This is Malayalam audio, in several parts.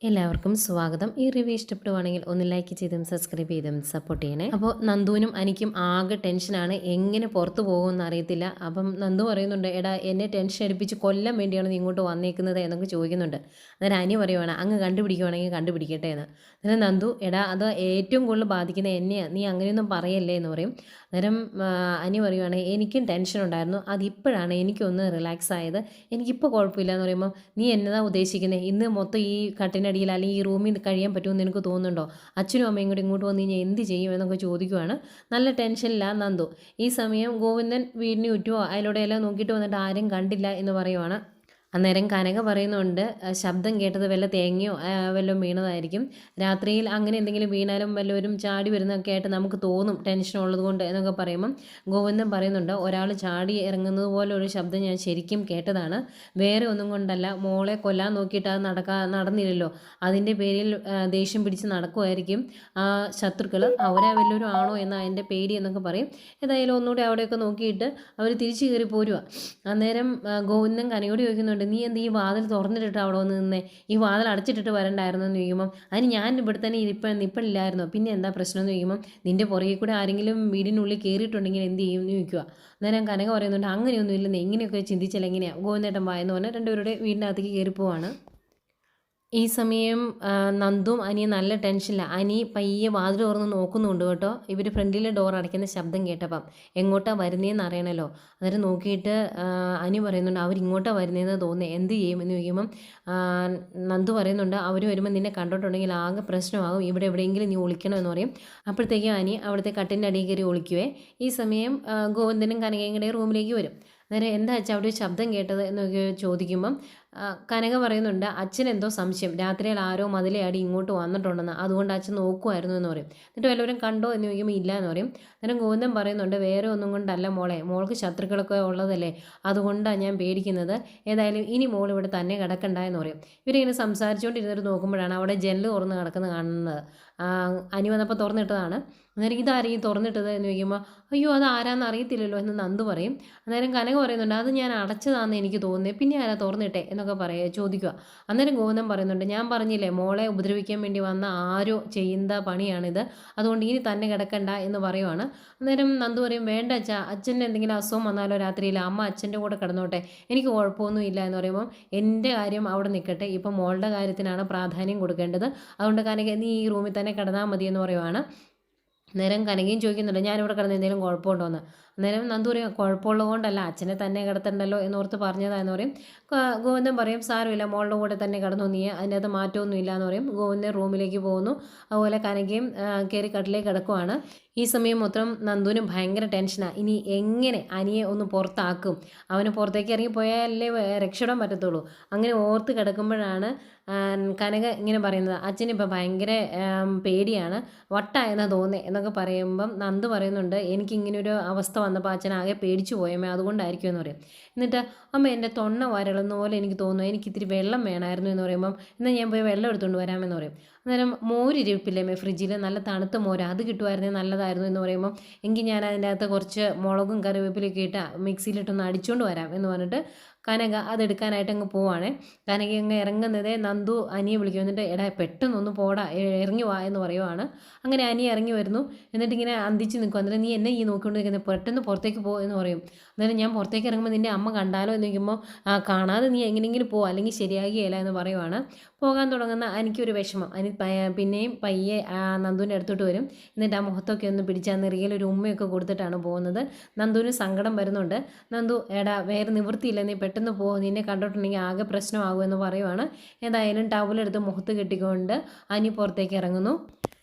എല്ലാവർക്കും സ്വാഗതം. ഈ റിവ്യൂ ഇഷ്ടപ്പെടുവാണെങ്കിൽ ഒന്ന് ലൈക്ക് ചെയ്തും സബ്സ്ക്രൈബ് ചെയ്തും സപ്പോർട്ട് ചെയ്യണേ. അപ്പോൾ നന്ദുവിനും എനിക്കും ആകെ ടെൻഷനാണ്, എങ്ങനെ പുറത്ത് പോകുമെന്ന് അറിയത്തില്ല. അപ്പം നന്ദു പറയുന്നുണ്ട്, എടാ എന്നെ ടെൻഷൻ അടിപ്പിച്ച് കൊല്ലാൻ വേണ്ടിയാണ് നീ ഇങ്ങോട്ട് വന്നേക്കുന്നത് എന്നൊക്കെ ചോദിക്കുന്നുണ്ട്. അന്നേരം അനി പറയുവാണ്, അങ്ങ് കണ്ടുപിടിക്കുവാണെങ്കിൽ കണ്ടുപിടിക്കട്ടെ എന്ന്. അന്നേരം നന്ദു, എടാ അത് ഏറ്റവും കൂടുതൽ ബാധിക്കുന്ന എന്നെയാണ്, നീ അങ്ങനെയൊന്നും പറയല്ലേ എന്ന് പറയും. അന്നേരം അനി പറയുവാണ്, എനിക്കും ടെൻഷൻ ഉണ്ടായിരുന്നു, അതിപ്പോഴാണ് എനിക്കൊന്ന് റിലാക്സ് ആയത്, എനിക്കിപ്പോൾ കുഴപ്പമില്ല എന്ന് പറയുമ്പോൾ, നീ എന്നതാ ഉദ്ദേശിക്കുന്നത്, ഇന്ന് മൊത്തം ഈ കട്ടിനടിയിൽ അല്ലെങ്കിൽ ഈ റൂമിൽ കഴിയാൻ പറ്റുമെന്ന് എനിക്ക് തോന്നുന്നുണ്ടോ, അച്ഛനും അമ്മയും കൂടി ഇങ്ങോട്ട് വന്നു കഴിഞ്ഞാൽ എന്ത് ചെയ്യും എന്നൊക്കെ ചോദിക്കുവാണ്. നല്ല ടെൻഷനില്ല നന്ദു. ഈ സമയം ഗോവിന്ദൻ വീടിന് ചുറ്റുമോ അതിലൂടെ എല്ലാം നോക്കിയിട്ട് വന്നിട്ട് ആരും കണ്ടില്ല എന്ന് പറയുവാണ്. അന്നേരം കനക പറയുന്നുണ്ട്, ശബ്ദം കേട്ടത് വല്ല തേങ്ങയോ വല്ലതും വീണതായിരിക്കും, രാത്രിയിൽ അങ്ങനെ എന്തെങ്കിലും വീണാലും വല്ലവരും ചാടി വരുന്നതൊക്കെ ആയിട്ട് നമുക്ക് തോന്നും ടെൻഷൻ ഉള്ളത് കൊണ്ട് എന്നൊക്കെ പറയുമ്പം ഗോവിന്ദൻ പറയുന്നുണ്ട്, ഒരാൾ ചാടി ഇറങ്ങുന്നത് പോലെ ഒരു ശബ്ദം ഞാൻ ശരിക്കും കേട്ടതാണ്, വേറെ ഒന്നും കൊണ്ടല്ല, മോളെ കൊല്ലാൻ നോക്കിയിട്ട് അത് നടന്നില്ലല്ലോ, അതിൻ്റെ പേരിൽ ദേഷ്യം പിടിച്ച് നടക്കുമായിരിക്കും ആ ശത്രുക്കൾ, അവരെ വല്ലവരും ആണോ എന്ന അതിൻ്റെ പേടി എന്നൊക്കെ പറയും. ഏതായാലും ഒന്നുകൂടി അവിടെയൊക്കെ നോക്കിയിട്ട് അവർ തിരിച്ചു കയറി പോരുക. അന്നേരം ഗോവിന്ദൻ കനയോട് ചോദിക്കുന്നുണ്ട്, നീ എന്ത് ഈ വാതിൽ തുറന്നിട്ടിട്ട് അവിടെ വന്ന് നിന്നേ, ഈ വാതിൽ അടച്ചിട്ടിട്ട് വരണ്ടായിരുന്നു എന്ന് ചോദിക്കുമ്പം, അതിന് ഞാൻ ഇവിടെ തന്നെ നിൽപ്പില്ലായിരുന്നോ, പിന്നെ എന്താ പ്രശ്നം എന്ന് ചോദിക്കുമ്പം, നിൻ്റെ പുറകെ കൂടെ ആരെങ്കിലും വീടിനുള്ളിൽ കയറിയിട്ടുണ്ടെങ്കിൽ എന്ത് ചെയ്യും എന്ന് ചോദിക്കുക. അന്നേരം കനക പറയുന്നുണ്ട്, അങ്ങനെയൊന്നും ഇല്ലെന്ന്, ഇങ്ങനെയൊക്കെ ചിന്തിച്ചാൽ എങ്ങനെയാണ്, ഗോവിന്ദേട്ടൻ വായെന്ന് പറഞ്ഞാൽ രണ്ടുപേരുടെ വീടിനകത്തേക്ക് കയറി പോവാണ്. ഈ സമയം നന്ദും അനിയും നല്ല ടെൻഷനില്ല. അനി പയ്യെ വാതിൽ തുറന്ന് നോക്കുന്നുണ്ട് കേട്ടോ, ഇവർ ഫ്രണ്ടിലെ ഡോർ അടയ്ക്കുന്ന ശബ്ദം കേട്ടപ്പം എങ്ങോട്ടാണ് വരുന്നതെന്ന് അറിയണമല്ലോ. അന്നേരം നോക്കിയിട്ട് അനി പറയുന്നുണ്ട്, അവരിങ്ങോട്ടാണ് വരുന്നതെന്ന് തോന്നുന്നത്, എന്ത് ചെയ്യും എന്ന് ചോദിക്കുമ്പം നന്ദു പറയുന്നുണ്ട്, അവർ വരുമ്പോൾ നിന്നെ കണ്ടിട്ടുണ്ടെങ്കിൽ ആകെ പ്രശ്നമാകും, ഇവിടെ എവിടെയെങ്കിലും നീ ഒളിക്കണം എന്ന് പറയും. അപ്പോഴത്തേക്കും അനി അവിടുത്തെ കട്ടിൻ്റെ അടിയിൽ കയറി ഒളിക്കുവേ. ഈ സമയം ഗോവിന്ദനും കനകയും കൂടെ റൂമിലേക്ക് വരും. അന്നേരം എന്താ വെച്ചാൽ അവിടെ ഒരു ശബ്ദം കേട്ടത് എന്നൊക്കെ ചോദിക്കുമ്പം കനക പറയുന്നുണ്ട്, അച്ഛൻ എന്തോ സംശയം, രാത്രിയിൽ ആരോ മതിലയാടി ഇങ്ങോട്ട് വന്നിട്ടുണ്ടെന്ന്, അതുകൊണ്ട് അച്ഛൻ നോക്കുമായിരുന്നു എന്ന് പറയും. എന്നിട്ട് വല്ലവരും കണ്ടോ എന്ന് ചോദിക്കുമ്പോൾ ഇല്ല എന്ന് പറയും. അന്നേരം ഗോവിന്ദൻ പറയുന്നുണ്ട്, വേറെ ഒന്നും കൊണ്ടല്ല മോളെ, മോൾക്ക് ശത്രുക്കളൊക്കെ ഉള്ളതല്ലേ, അതുകൊണ്ടാണ് ഞാൻ പേടിക്കുന്നത്, ഏതായാലും ഇനി മോൾ ഇവിടെ തന്നെ കിടക്കണ്ട എന്ന് പറയും. ഇവരിങ്ങനെ സംസാരിച്ചുകൊണ്ടിരുന്നിട്ട് നോക്കുമ്പോഴാണ് അവിടെ ജനൽ തുറന്ന് കിടക്കുന്നത് കാണുന്നത്. അനി വന്നപ്പോൾ തുറന്നിട്ടതാണ്. അന്നേരം ഇതാരെയും തുറന്നിട്ടത് എന്ന് ചോദിക്കുമ്പോൾ, അയ്യോ അത് ആരാന്ന് അറിയത്തില്ലല്ലോ എന്ന് നന്ദു പറയും. അന്നേരം കനക പറയുന്നുണ്ട്, അത് ഞാൻ അടച്ചതാണെന്ന് എനിക്ക് തോന്നുന്നത്, പിന്നെ ആരാ തുറന്നിട്ടേ എന്നൊക്കെ ചോദിക്കുക. അന്നേരം ഗോവിന്ദൻ പറയുന്നുണ്ട്, ഞാൻ പറഞ്ഞില്ലേ മോളെ ഉപദ്രവിക്കാൻ വേണ്ടി വന്ന ആരോ ചെയ്യുന്ന പണിയാണിത്, അതുകൊണ്ട് ഇനി തന്നെ കിടക്കണ്ട എന്ന് പറയുവാണ്. അന്നേരം നന്ദു പറയും, വേണ്ട അച്ഛാ, അച്ഛൻ്റെ എന്തെങ്കിലും അസുഖം വന്നാലോ രാത്രിയിൽ, അമ്മ അച്ഛൻ്റെ കൂടെ കിടന്നോട്ടെ, എനിക്ക് കുഴപ്പമൊന്നും ഇല്ല എന്ന് പറയുമ്പം, എൻ്റെ കാര്യം അവിടെ നിൽക്കട്ടെ, ഇപ്പം മോളുടെ കാര്യത്തിനാണ് പ്രാധാന്യം കൊടുക്കേണ്ടത്, അതുകൊണ്ട് കനക നീ ഈ റൂമിൽ തന്നെ കിടന്നാൽ മതി എന്ന് പറയുവാണ്. അന്നേരം കനകയും ചോദിക്കുന്നുണ്ട്, ഞാനിവിടെ കിടന്ന് എന്തെങ്കിലും കുഴപ്പമുണ്ടോ എന്ന്. അന്നേരം നന്ദു പറയും, കുഴപ്പമുള്ളത് കൊണ്ടല്ല, അച്ഛനെ തന്നെ കിടത്തണ്ടല്ലോ എന്നോർത്ത് പറഞ്ഞതാന്ന് പറയും. ഗോവിന്ദൻ പറയും, സാരമില്ല, മോളുടെ കൂടെ തന്നെ കിടന്നു നീ, അതിനകത്ത് മാറ്റമൊന്നും ഇല്ല എന്ന് പറയും. ഗോവിന്ദൻ റൂമിലേക്ക് പോകുന്നു. അതുപോലെ കനകയും കയറി കട്ടിലേക്ക് കിടക്കുവാണ്. ഈ സമയം മൊത്തം നന്ദുവിന് ഭയങ്കര ടെൻഷനാണ്, ഇനി എങ്ങനെ അനിയെ ഒന്ന് പുറത്താക്കും, അവന് പുറത്തേക്ക് ഇറങ്ങി പോയാലേ രക്ഷപ്പെടാൻ പറ്റത്തുള്ളൂ. അങ്ങനെ ഓർത്ത് കിടക്കുമ്പോഴാണ് കനക ഇങ്ങനെ പറയുന്നത്, അച്ഛനിപ്പോൾ ഭയങ്കര പേടിയാണ്, വട്ടായെന്നാണ് തോന്നുന്നത് എന്നൊക്കെ പറയുമ്പം നന്ദു പറയുന്നുണ്ട്, എനിക്കിങ്ങനൊരു അവസ്ഥ വന്നപ്പോൾ അച്ഛൻ ആകെ പേടിച്ചു പോയമ്മേ, അതുകൊണ്ടായിരിക്കും എന്ന് പറയും. എന്നിട്ട് അമ്മ എൻ്റെ തൊണ്ട വരളുന്ന പോലെ എനിക്ക് തോന്നുന്നു, എനിക്ക് ഇത്തിരി വെള്ളം വേണമായിരുന്നു എന്ന് പറയുമ്പം, എന്നാൽ ഞാൻ പോയി വെള്ളം എടുത്തുകൊണ്ട് വരാമെന്ന് പറയും. അന്നേരം മോരിരിപ്പില്ലേ ഫ്രിഡ്ജിൽ, നല്ല തണുത്ത മോര്, അത് കിട്ടുമായിരുന്നെങ്കിൽ നല്ലതായിരുന്നു എന്ന് പറയുമ്പം, എങ്കിൽ ഞാൻ അതിൻ്റെ അകത്ത് കുറച്ച് മുളകും കറിവേപ്പിലൊക്കെ ഇട്ട് മിക്സിയിലിട്ടൊന്ന് അടിച്ചുകൊണ്ട് വരാം എന്ന് പറഞ്ഞിട്ട് കനക അതെടുക്കാനായിട്ട് അങ്ങ് പോവാണ്. കനക അങ്ങ് ഇറങ്ങുന്നതേ നന്ദു അനിയെ വിളിക്കും. എന്നിട്ട് എടാ പെട്ടെന്നൊന്ന് പോടാ, ഇറങ്ങി വാ എന്ന് പറയുവാണ്. അങ്ങനെ അനി ഇറങ്ങി വരുന്നു. എന്നിട്ട് ഇങ്ങനെ അന്തിച്ച് നിൽക്കും. അന്നേരം നീ എന്നെ ഈ നോക്കിക്കൊണ്ട് നിൽക്കുന്നത്, പെട്ടെന്ന് പുറത്തേക്ക് പോ എന്ന് പറയും. അന്നേരം ഞാൻ പുറത്തേക്ക് ഇറങ്ങുമ്പോൾ നിൻ്റെ അമ്മ കണ്ടാലോ എന്ന് ചോദിക്കുമ്പോൾ, കാണാതെ നീ എങ്ങനെയെങ്കിലും പോ, അല്ലെങ്കിൽ ശരിയാകുകയില്ല എന്ന് പറയുവാണ്. പോകാൻ തുടങ്ങുന്ന എനിക്കൊരു വിഷമം. പിന്നെയും പയ്യെ നന്ദുവിൻ്റെ അടുത്തോട്ട് വരും. എന്നിട്ട് ആ മുഖത്തൊക്കെ ഒന്ന് പിടിച്ചാൽ നെറിയിൽ ഒരു ഉമ്മയൊക്കെ കൊടുത്തിട്ടാണ് പോകുന്നത്. നന്ദുവിന് സങ്കടം വരുന്നുണ്ട്. നന്ദു എടാ വേറെ നിവൃത്തിയില്ല, നീ പെട്ടെന്ന് പോ, നിന്നെ കണ്ടിട്ടുണ്ടെങ്കിൽ ആകെ പ്രശ്നമാകുമെന്ന് പറയുവാണ്. ഏതായാലും ടവലെടുത്ത് മുഖത്ത് കെട്ടിക്കൊണ്ട് അനി പുറത്തേക്ക് ഇറങ്ങുന്നു.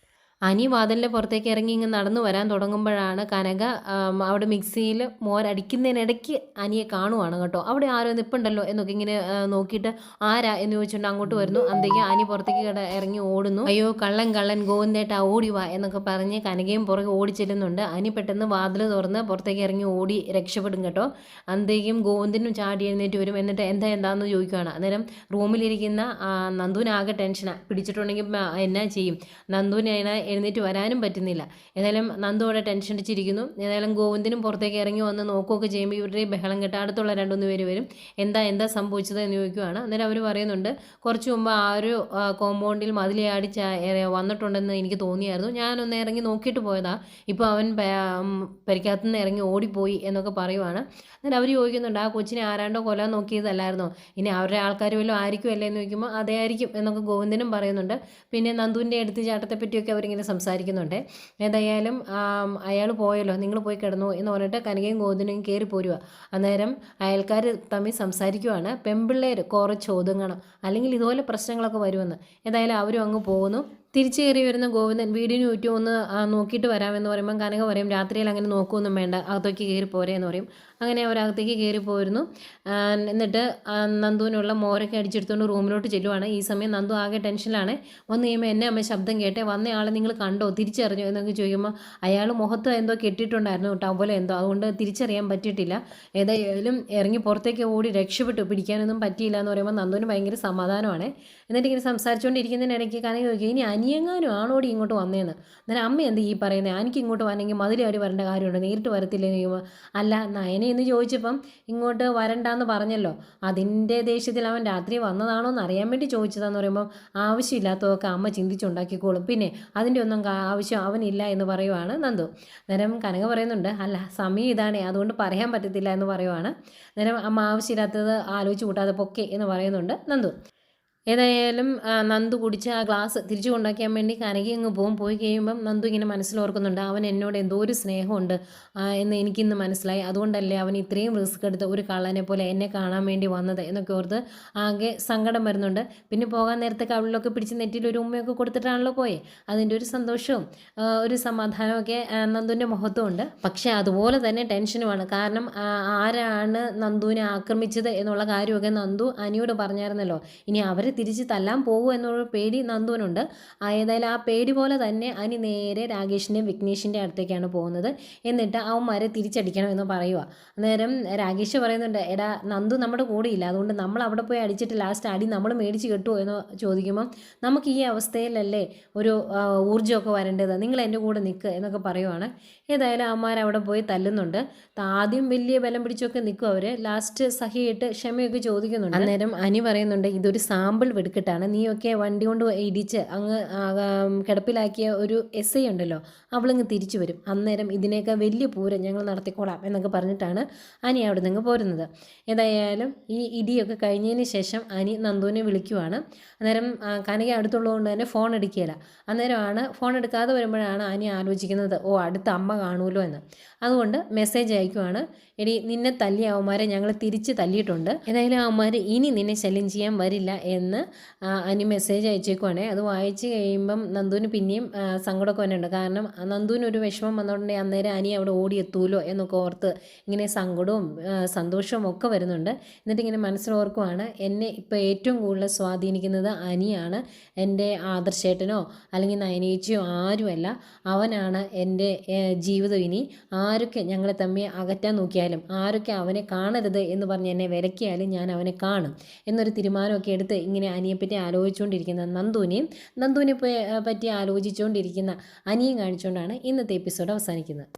അനി വാതിലിൻ്റെ പുറത്തേക്ക് ഇറങ്ങി ഇങ്ങ് നടന്നു വരാൻ തുടങ്ങുമ്പോഴാണ് കനക അവിടെ മിക്സിയിൽ മോരടിക്കുന്നതിനിടയ്ക്ക് അനിയെ കാണുവാണ് കേട്ടോ. അവിടെ ആരോ നിൽപ്പുണ്ടല്ലോ എന്നൊക്കെ ഇങ്ങനെ നോക്കിയിട്ട് ആരാ എന്ന് ചോദിച്ചുകൊണ്ട് അങ്ങോട്ട് വരുന്നു. അന്തേക്ക് അനി പുറത്തേക്ക് ഇറങ്ങി ഓടുന്നു. അയ്യോ കള്ളൻ കള്ളൻ ഗോവിന്ദേട്ടാ ഓടി വാ എന്നൊക്കെ പറഞ്ഞ് കനകയും പുറകെ ഓടി ചെല്ലുന്നുണ്ട്. അനി പെട്ടെന്ന് വാതിൽ തുറന്ന് പുറത്തേക്ക് ഇറങ്ങി ഓടി രക്ഷപ്പെടും കേട്ടോ. അന്തേക്കും ഗോവിന്ദനും ചാടി എഴുന്നേറ്റ് വരും. എന്നിട്ട് എന്താണെന്ന് ചോദിക്കുകയാണ്. അന്നേരം റൂമിലിരിക്കുന്ന നന്ദുവിനാകെ ടെൻഷനാണ്, പിടിച്ചിട്ടുണ്ടെങ്കിൽ എന്നാ ചെയ്യും, നന്ദുവിനെ എഴുന്നേറ്റ് വരാനും പറ്റുന്നില്ല. ഏതായാലും നന്ദു അവിടെ ടെൻഷൻ അടിച്ചിരിക്കുന്നു. ഏതായാലും ഗോവിന്ദനും പുറത്തേക്ക് ഇറങ്ങി വന്ന് നോക്കുകയൊക്കെ ചെയ്യുമ്പോൾ ഇവരുടെ ബഹളം കേട്ട് അടുത്തുള്ള 2-3 പേര് വരും. എന്താ സംഭവിച്ചത് എന്ന് ചോദിക്കുകയാണ്. അന്നേരം അവർ പറയുന്നുണ്ട്, കുറച്ച് മുമ്പ് ആ ഒരു കോമ്പൗണ്ടിൽ മതിലിയാടി വന്നിട്ടുണ്ടെന്ന് എനിക്ക് തോന്നിയായിരുന്നു, ഞാനൊന്ന് ഇറങ്ങി നോക്കിയിട്ട് പോയതാ, ഇപ്പോൾ അവൻ പരിക്കകത്തുനിന്ന് ഇറങ്ങി ഓടിപ്പോയി എന്നൊക്കെ പറയുവാണ്. അന്നേരം അവർ ചോദിക്കുന്നുണ്ട്, ആ കൊച്ചിനെ ആരാണ്ടോ കൊല്ലാൻ നോക്കിയതല്ലായിരുന്നോ, ഇനി അവരുടെ ആൾക്കാർ വല്ലതും ആയിരിക്കും അല്ലേ എന്ന് ചോദിക്കുമ്പോൾ അതേ ആയിരിക്കും എന്നൊക്കെ ഗോവിന്ദനും പറയുന്നുണ്ട്. പിന്നെ നന്ദുവിൻ്റെ എടുത്തുചാട്ടത്തെ പറ്റിയൊക്കെ അവരിങ്ങനെ സംസാരിക്കുന്നുണ്ട്. ഏതായാലും അയാൾ പോയല്ലോ, നിങ്ങൾ പോയി കിടന്നു എന്ന് പറഞ്ഞിട്ട് കനകയും ഗോവിന്ദനും കയറി പോരുക. അന്നേരം അയൽക്കാർ തമ്മിൽ സംസാരിക്കുവാണ്, പെൺപിള്ളേർ കുറച്ച് ഒതുങ്ങണം, അല്ലെങ്കിൽ ഇതുപോലെ പ്രശ്നങ്ങളൊക്കെ വരുമെന്ന്. ഏതായാലും അവരും അങ്ങ് പോകുന്നു. തിരിച്ചു കയറി വരുന്ന ഗോവിന്ദൻ വീടിന് ചുറ്റും ഒന്ന് നോക്കിയിട്ട് വരാമെന്ന് പറയുമ്പം കനക പറയും, രാത്രിയിൽ അങ്ങനെ നോക്കുകയൊന്നും വേണ്ട, അകത്തേക്ക് കയറി പോരെ എന്ന് പറയും. അങ്ങനെ അവരകത്തേക്ക് കയറി പോയിരുന്നു. എന്നിട്ട് നന്ദുവിനുള്ള മോരൊക്കെ അടിച്ചെടുത്തുകൊണ്ട് റൂമിലോട്ട് ചെല്ലുവാണ്. ഈ സമയം നന്ദു ആകെ ടെൻഷനിലാണ്. വന്നു കഴിയുമ്പോൾ എന്നെ അമ്മ ശബ്ദം കേട്ടെ, വന്ന ആളെ നിങ്ങൾ കണ്ടോ, തിരിച്ചറിഞ്ഞോ എന്നൊക്കെ ചോദിക്കുമ്പോൾ അയാൾ മുഖത്ത് എന്തോ കെട്ടിയിട്ടുണ്ടായിരുന്നു ടവലോ എന്തോ, അതുകൊണ്ട് തിരിച്ചറിയാൻ പറ്റിയിട്ടില്ല. ഏതായാലും ഇറങ്ങി പുറത്തേക്ക് ഓടി രക്ഷപ്പെട്ടു, പിടിക്കാനൊന്നും പറ്റിയില്ല എന്ന് പറയുമ്പോൾ നന്ദുവിന് ഭയങ്കര സമാധാനമാണ്. എന്നിട്ട് ഇങ്ങനെ സംസാരിച്ചുകൊണ്ടിരിക്കുന്നതിനിടയ്ക്ക് കനക ചോദിക്കുക, ഇനി അനിയങ്ങാനും ആണോടി ഇങ്ങോട്ട് വന്നേന്ന്. അന്നേരം അമ്മ എന്ത് ഈ പറയുന്നത്, എനിക്ക് ഇങ്ങോട്ട് വരണമെങ്കിൽ മതിലാടി വരേണ്ട കാര്യമുണ്ട്, നേരിട്ട് വരത്തില്ലെന്ന് ചോദിക്കുമ്പോൾ, അല്ല നയനെ എന്ന് ചോദിച്ചപ്പം ഇങ്ങോട്ട് വരണ്ടാന്ന് പറഞ്ഞല്ലോ, അതിൻ്റെ ദേഷ്യത്തിൽ അവൻ രാത്രി വന്നതാണോ എന്ന് അറിയാൻ വേണ്ടി ചോദിച്ചതാന്ന് പറയുമ്പം ആവശ്യമില്ലാത്തതൊക്കെ അമ്മ ചിന്തിച്ചുണ്ടാക്കിക്കോളും, പിന്നെ അതിൻ്റെ ഒന്നും ആവശ്യം അവനില്ല എന്ന് പറയുവാണ് നന്ദു. അന്നേരം കനക പറയുന്നുണ്ട്, അല്ല സമയം ഇതാണേ, അതുകൊണ്ട് പറയാൻ പറ്റത്തില്ല എന്ന് പറയുവാണ്. അന്നേരം അമ്മ ആവശ്യമില്ലാത്തത് ആലോചിച്ച് കൂട്ടാതെ പൊക്കെ എന്ന് പറയുന്നുണ്ട് നന്ദു. ഏതായാലും നന്ദു കുടിച്ച് ആ ഗ്ലാസ് തിരിച്ചു കൊണ്ടാക്കാൻ വേണ്ടി കനകി അങ്ങ് പോയി കഴിയുമ്പം നന്ദു ഇങ്ങനെ മനസ്സിലോർക്കുന്നുണ്ട്, അവൻ എന്നോട് എന്തോ ഒരു സ്നേഹമുണ്ട് എന്ന് എനിക്കിന്ന് മനസ്സിലായി, അതുകൊണ്ടല്ലേ അവൻ ഇത്രയും റിസ്ക് എടുത്ത് ഒരു കള്ളനെ പോലെ എന്നെ കാണാൻ വേണ്ടി വന്നത് എന്നൊക്കെ ഓർത്ത് ആകെ സങ്കടം വരുന്നുണ്ട്. പിന്നെ പോകാൻ നേരത്തെ കവിളിലൊക്കെ പിടിച്ച് നെറ്റിയിൽ ഒരു ഉമ്മയൊക്കെ കൊടുത്തിട്ടാണല്ലോ പോയെ, അതിൻ്റെ ഒരു സന്തോഷവും ഒരു സമാധാനമൊക്കെ നന്ദുവിൻ്റെ മുഖത്തും ഉണ്ട്. പക്ഷേ അതുപോലെ തന്നെ ടെൻഷനുമാണ്. കാരണം ആരാണ് നന്ദുവിനെ ആക്രമിച്ചത് എന്നുള്ള കാര്യമൊക്കെ നന്ദു അനിയോട് പറഞ്ഞായിരുന്നല്ലോ. ഇനി അവർ തിരിച്ച് തല്ലാൻ പോകുമോ എന്നുള്ള പേടി നന്ദുവിനുണ്ട്. ഏതായാലും ആ പേടി പോലെ തന്നെ അനി നേരെ രാകേഷിൻ്റെയും വിഘ്നേഷിൻ്റെ അടുത്തേക്കാണ് പോകുന്നത്. എന്നിട്ട് അവന്മാരെ തിരിച്ചടിക്കണം എന്ന് പറയുക. അന്നേരം രാകേഷ് പറയുന്നുണ്ട്, എടാ നന്ദു നമ്മുടെ കൂടെയില്ല, അതുകൊണ്ട് നമ്മൾ അവിടെ പോയി അടിച്ചിട്ട് ലാസ്റ്റ് അടി നമ്മൾ മേടിച്ച് കിട്ടുമോ എന്ന് ചോദിക്കുമ്പം നമുക്ക് ഈ അവസ്ഥയിലല്ലേ ഒരു ഊർജ്ജമൊക്കെ വരേണ്ടത്, നിങ്ങൾ എൻ്റെ കൂടെ നിൽക്കുക എന്നൊക്കെ പറയുവാണ്. ഏതായാലും അവന്മാരവിടെ പോയി തല്ലുന്നുണ്ട്. ആദ്യം വലിയ ബലം പിടിച്ചൊക്കെ നിൽക്കും അവർ, ലാസ്റ്റ് സഹിയിട്ട് ക്ഷമയൊക്കെ ചോദിക്കുന്നുണ്ട്. അന്നേരം അനി പറയുന്നുണ്ട്, ഇതൊരു സാമ്പിൾ വെടിക്കെട്ടാണ്, നീയൊക്കെ വണ്ടി കൊണ്ട് ഇടിച്ച് അങ്ങ് കിടപ്പിലാക്കിയ ഒരു SI ഉണ്ടല്ലോ, അവളിങ്ങ് തിരിച്ചു വരും, അന്നേരം ഇതിനേക്കാൾ വലിയ പൂരം ഞങ്ങൾ നടത്തിക്കോളാം എന്നൊക്കെ പറഞ്ഞിട്ടാണ് അനി അവിടെ നിന്ന് പോരുന്നത്. ഏതായാലും ഈ ഇടിയൊക്കെ കഴിഞ്ഞതിന് ശേഷം അനി നന്ദുവിനെ വിളിക്കുവാണ്. അന്നേരം കനക അടുത്തുള്ളതുകൊണ്ട് തന്നെ ഫോൺ എടുക്കുകയില്ല. അന്നേരമാണ് ഫോൺ എടുക്കാതെ വരുമ്പോഴാണ് അനി ആലോചിക്കുന്നത്, ഓ അടുത്ത അമ്മ കാണുമല്ലോ എന്ന്. അതുകൊണ്ട് മെസ്സേജ് അയക്കുവാണ്, എടി നിന്നെ തല്ലിയ അവന്മാരെ ഞങ്ങൾ തിരിച്ച് തല്ലിയിട്ടുണ്ട്, ഏതായാലും അവന്മാർ ഇനി നിന്നെ ശല്യം ചെയ്യാൻ വരില്ല എന്ന് അനി മെസ്സേജ് അയച്ചേക്കുവാണേ. അത് വായിച്ച് കഴിയുമ്പം നന്ദുവിന് പിന്നെയും സങ്കടമൊക്കെ വന്നിട്ടുണ്ട്. കാരണം നന്ദുവിനൊരു വിഷമം വന്നുകൊണ്ടെങ്കിൽ അന്നേരം അനി അവിടെ ഓടിയെത്തൂലോ എന്നൊക്കെ ഓർത്ത് ഇങ്ങനെ സങ്കടവും സന്തോഷവും ഒക്കെ വരുന്നുണ്ട്. എന്നിട്ട് ഇങ്ങനെ മനസ്സിലോർക്കുവാണ്, എന്നെ ഇപ്പോൾ ഏറ്റവും കൂടുതൽ സ്വാധീനിക്കുന്നത് അനിയാണ്, എൻ്റെ ആദർശേട്ടനോ അല്ലെങ്കിൽ നയനേച്ചിയോ ആരുമല്ല, അവനാണ് എൻ്റെ ജീവിതം. ഇനി ആരൊക്കെ ഞങ്ങളെ തമ്മിൽ അകറ്റാൻ നോക്കിയാലും, ആരൊക്കെ അവനെ കാണരുത് എന്ന് പറഞ്ഞ് എന്നെ വിലക്കിയാലും ഞാൻ അവനെ കാണും എന്നൊരു തീരുമാനമൊക്കെ എടുത്ത് ഇങ്ങനെ അനിയെപ്പറ്റി ആലോചിച്ചുകൊണ്ടിരിക്കുന്ന നന്ദുവിനെ പറ്റി ആലോചിച്ചുകൊണ്ടിരിക്കുന്ന അനിയും കാണിച്ചുകൊണ്ടാണ് ഇന്നത്തെ എപ്പിസോഡ് അവസാനിക്കുന്നത്.